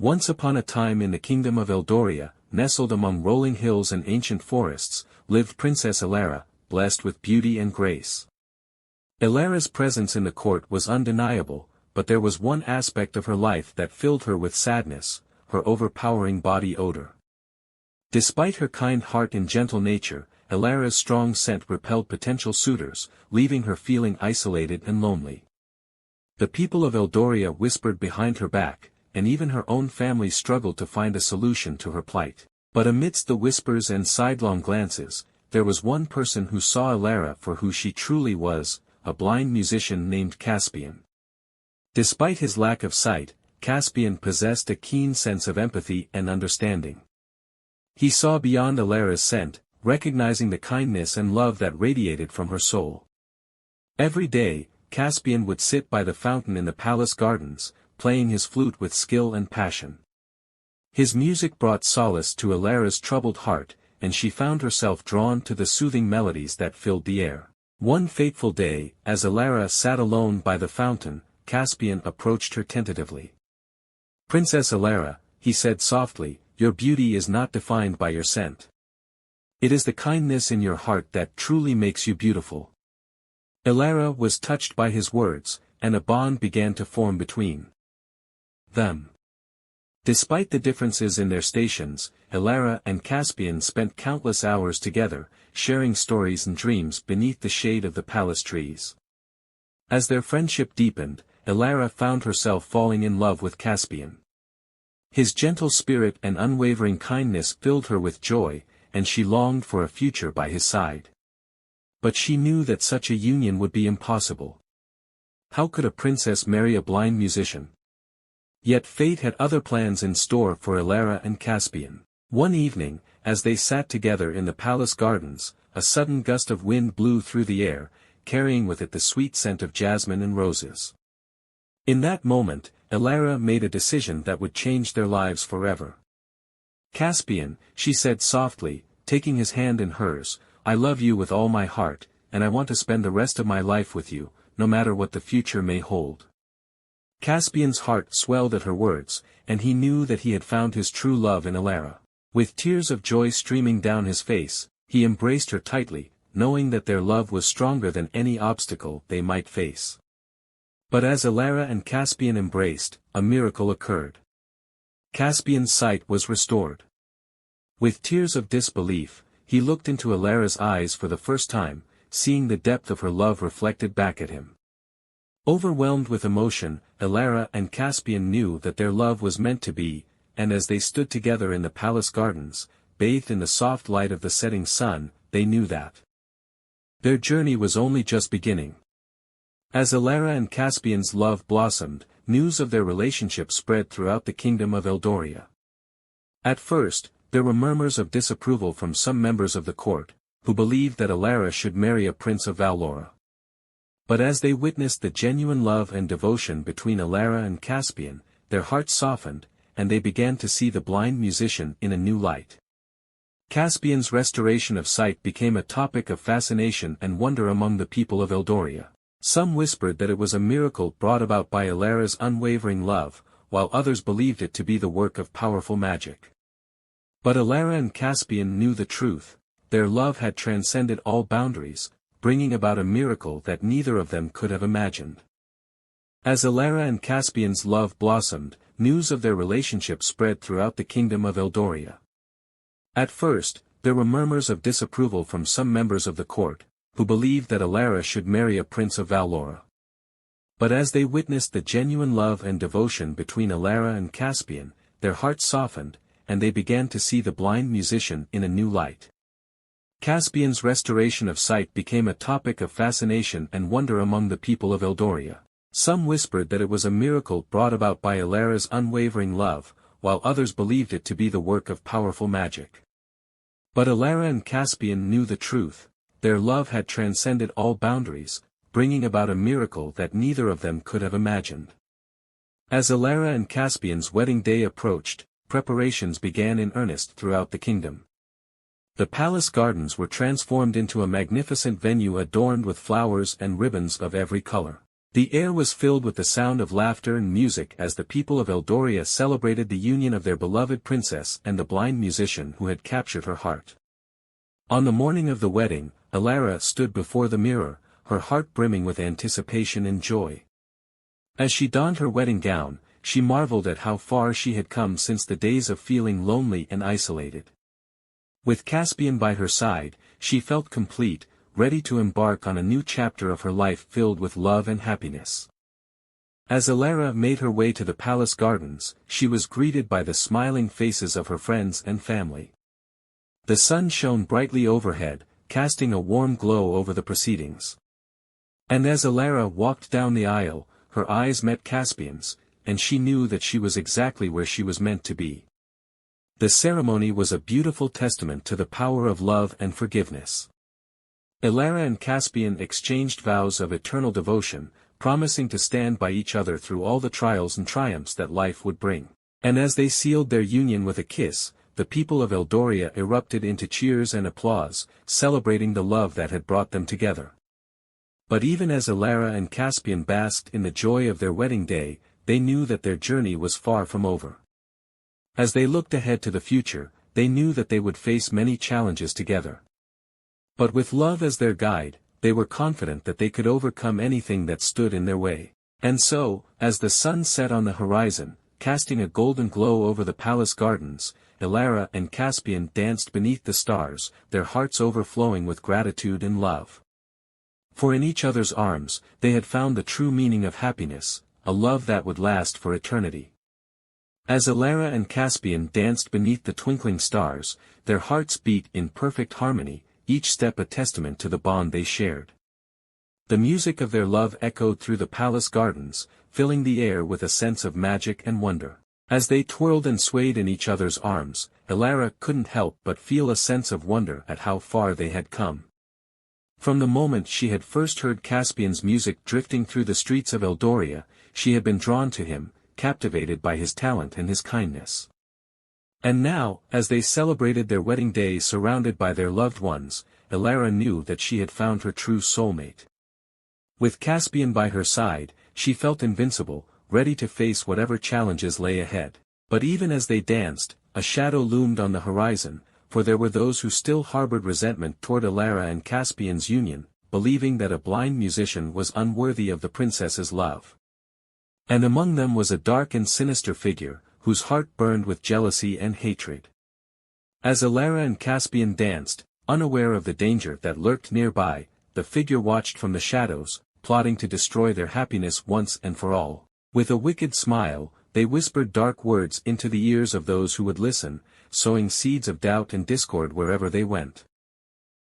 Once upon a time in the kingdom of Eldoria, nestled among rolling hills and ancient forests, lived Princess Elara, blessed with beauty and grace. Elara's presence in the court was undeniable, but there was one aspect of her life that filled her with sadness, her overpowering body odor. Despite her kind heart and gentle nature, Elara's strong scent repelled potential suitors, leaving her feeling isolated and lonely. The people of Eldoria whispered behind her back, and even her own family struggled to find a solution to her plight. But amidst the whispers and sidelong glances, there was one person who saw Elara for who she truly was, a blind musician named Caspian. Despite his lack of sight, Caspian possessed a keen sense of empathy and understanding. He saw beyond Elara's scent, recognizing the kindness and love that radiated from her soul. Every day, Caspian would sit by the fountain in the palace gardens, playing his flute with skill and passion. His music brought solace to Elara's troubled heart, and she found herself drawn to the soothing melodies that filled the air. One fateful day, as Elara sat alone by the fountain, Caspian approached her tentatively. "Princess Elara," he said softly, "your beauty is not defined by your scent. It is the kindness in your heart that truly makes you beautiful." Elara was touched by his words, and a bond began to form between them. Despite the differences in their stations, Elara and Caspian spent countless hours together, sharing stories and dreams beneath the shade of the palace trees. As their friendship deepened, Elara found herself falling in love with Caspian. His gentle spirit and unwavering kindness filled her with joy, and she longed for a future by his side. But she knew that such a union would be impossible. How could a princess marry a blind musician? Yet fate had other plans in store for Elara and Caspian. One evening, as they sat together in the palace gardens, a sudden gust of wind blew through the air, carrying with it the sweet scent of jasmine and roses. In that moment, Elara made a decision that would change their lives forever. "Caspian," she said softly, taking his hand in hers, "I love you with all my heart, and I want to spend the rest of my life with you, no matter what the future may hold." Caspian's heart swelled at her words, and he knew that he had found his true love in Elara. With tears of joy streaming down his face, he embraced her tightly, knowing that their love was stronger than any obstacle they might face. But as Elara and Caspian embraced, a miracle occurred. Caspian's sight was restored. With tears of disbelief, he looked into Elara's eyes for the first time, seeing the depth of her love reflected back at him. Overwhelmed with emotion, Elara and Caspian knew that their love was meant to be, and as they stood together in the palace gardens, bathed in the soft light of the setting sun, they knew that their journey was only just beginning. As Elara and Caspian's love blossomed, news of their relationship spread throughout the kingdom of Eldoria. At first, there were murmurs of disapproval from some members of the court, who believed that Elara should marry a prince of Valora. But as they witnessed the genuine love and devotion between Elara and Caspian, their hearts softened, and they began to see the blind musician in a new light. Caspian's restoration of sight became a topic of fascination and wonder among the people of Eldoria. Some whispered that it was a miracle brought about by Elara's unwavering love, while others believed it to be the work of powerful magic. But Elara and Caspian knew the truth: their love had transcended all boundaries, bringing about a miracle that neither of them could have imagined. As Elara and Caspian's love blossomed, news of their relationship spread throughout the kingdom of Eldoria. At first, there were murmurs of disapproval from some members of the court, who believed that Elara should marry a prince of Valora. But as they witnessed the genuine love and devotion between Elara and Caspian, their hearts softened, and they began to see the blind musician in a new light. Caspian's restoration of sight became a topic of fascination and wonder among the people of Eldoria. Some whispered that it was a miracle brought about by Elara's unwavering love, while others believed it to be the work of powerful magic. But Elara and Caspian knew the truth: their love had transcended all boundaries, bringing about a miracle that neither of them could have imagined. As Elara and Caspian's wedding day approached, preparations began in earnest throughout the kingdom. The palace gardens were transformed into a magnificent venue adorned with flowers and ribbons of every color. The air was filled with the sound of laughter and music as the people of Eldoria celebrated the union of their beloved princess and the blind musician who had captured her heart. On the morning of the wedding, Elara stood before the mirror, her heart brimming with anticipation and joy. As she donned her wedding gown, she marveled at how far she had come since the days of feeling lonely and isolated. With Caspian by her side, she felt complete, ready to embark on a new chapter of her life filled with love and happiness. As Elara made her way to the palace gardens, she was greeted by the smiling faces of her friends and family. The sun shone brightly overhead, casting a warm glow over the proceedings. And as Elara walked down the aisle, her eyes met Caspian's, and she knew that she was exactly where she was meant to be. The ceremony was a beautiful testament to the power of love and forgiveness. Elara and Caspian exchanged vows of eternal devotion, promising to stand by each other through all the trials and triumphs that life would bring. And as they sealed their union with a kiss, the people of Eldoria erupted into cheers and applause, celebrating the love that had brought them together. But even as Elara and Caspian basked in the joy of their wedding day, they knew that their journey was far from over. As they looked ahead to the future, they knew that they would face many challenges together. But with love as their guide, they were confident that they could overcome anything that stood in their way. And so, as the sun set on the horizon, casting a golden glow over the palace gardens, Elara and Caspian danced beneath the stars, their hearts overflowing with gratitude and love. For in each other's arms, they had found the true meaning of happiness, a love that would last for eternity. As Elara and Caspian danced beneath the twinkling stars, their hearts beat in perfect harmony, each step a testament to the bond they shared. The music of their love echoed through the palace gardens, filling the air with a sense of magic and wonder. As they twirled and swayed in each other's arms, Elara couldn't help but feel a sense of wonder at how far they had come. From the moment she had first heard Caspian's music drifting through the streets of Eldoria, she had been drawn to him, captivated by his talent and his kindness. And now, as they celebrated their wedding day surrounded by their loved ones, Elara knew that she had found her true soulmate. With Caspian by her side, she felt invincible, ready to face whatever challenges lay ahead. But even as they danced, a shadow loomed on the horizon, for there were those who still harbored resentment toward Elara and Caspian's union, believing that a blind musician was unworthy of the princess's love. And among them was a dark and sinister figure, whose heart burned with jealousy and hatred. As Elara and Caspian danced, unaware of the danger that lurked nearby, the figure watched from the shadows, plotting to destroy their happiness once and for all. With a wicked smile, they whispered dark words into the ears of those who would listen, sowing seeds of doubt and discord wherever they went.